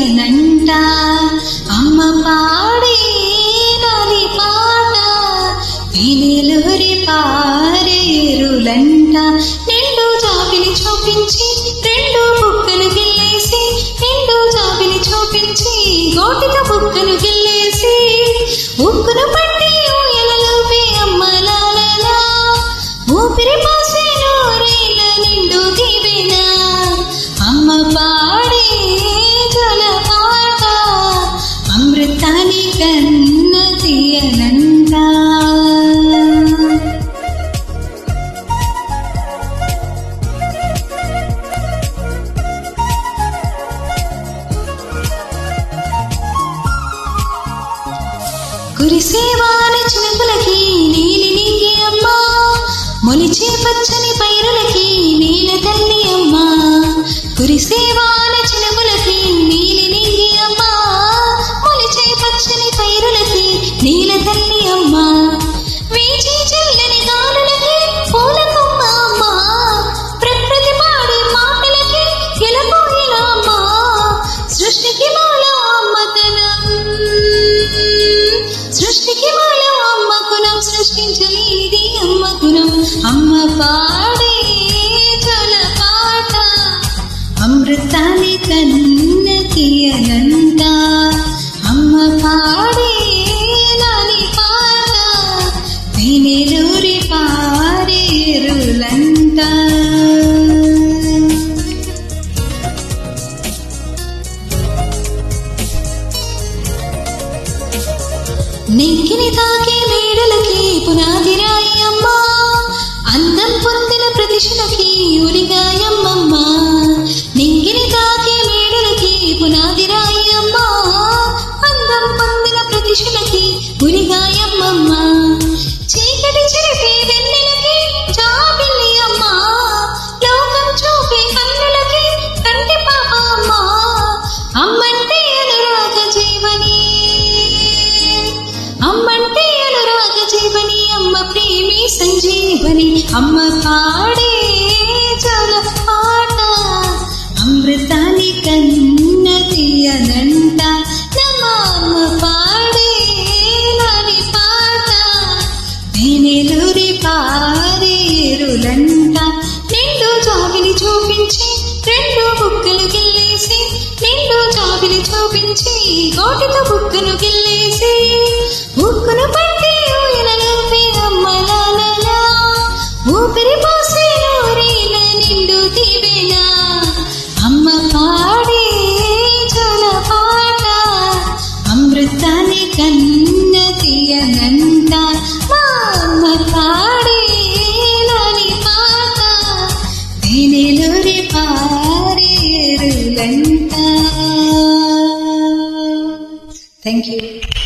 తీయనంట అమ్మ పాడే నాది పాట వీణెలూరి పారేరులంట నిండు జాబిలి చూపించి రెండు బుక్కలు గిల్లేసి నిండు జాబిలి చూపించి గోటితో బుక్కలు గిల్లేసి ఉక్కును పట్టి ఊయలలోపే అమ్మ లాలలా ఊపిరి పోసే నూరేళ్ళ నిండు దీవెన అమ్మ పాడే జల పాట అమృతాని కన్న తీయనంట కురిసేవాన చినుకులకి నీలి నీగి అమ్మ మొలిచే పచ్చని పైరులకి నీల తల్లి అమ్మ కురిసేవాన చినుకులకి నీలి నీగి అమ్మ మొలిచే పచ్చని పైరులకి నీల తల్లి అమ్మ వీచే చల్లని గాలులకి పూల కొమ్మ అమ్మ ప్రకృతి పాడే మాటలకి ఎలపోయిన అమ్మ సృష్టికి మాలో అమ్మతనం సృష్టికి మాలో అమ్మ గుణం సృష్టించలేనిది అమ్మ గుణం అమ్మ పాడే జల పాట అమృతాని కన్న తీయనంట అమ్మ పాడే నాని పాట వీణెలూరి పారేరులంట నెక్కిని తాకే మేడలకి పునాది రాయి అమ్మ అందం పొందిన ప్రతిశలకి ఉలిగాయమ్మమ్మ నెక్కిని తాకే మేడలకి పునాది రాయి అమ్మ అందం పొందిన ప్రతిశలకి ఉలిగాయమ్మమ్మ చీకటి చెరిపే వెన్నెలకి జాబిల్లి అమ్మ లోకం చూపే కన్నులకి కంటి పాప అమ్మ అమ్మంటే అనురాగ జీవని అమ్మంటే అనురాగ జీవని అమ్మ ప్రేమి సంజీవని అమ్మ పాడే జల పాట అమృతాని కన్న తీయనంట నమ్మ అమ్మ పాడే నాని పాట వీణెలూరి పారేరులంట నిండు జాబిలి చూపించి రెండు బుక్కలు గిల్లేసి నిండు జాబిలి చూపించి గోటితో బుక్కను గిల్లేసి ఉక్కును పట్టి ఊయలలోపే అమ్మ లాలలా ఊపిరి పోసే నూరేళ్ళ నిండు దీవెన అమ్మ పాడే జల పాట అమృతాని కన్న తీయనంట మా అమ్మ పాడే నాని పాట వీణెలూరి పారేరులంట. Thank you.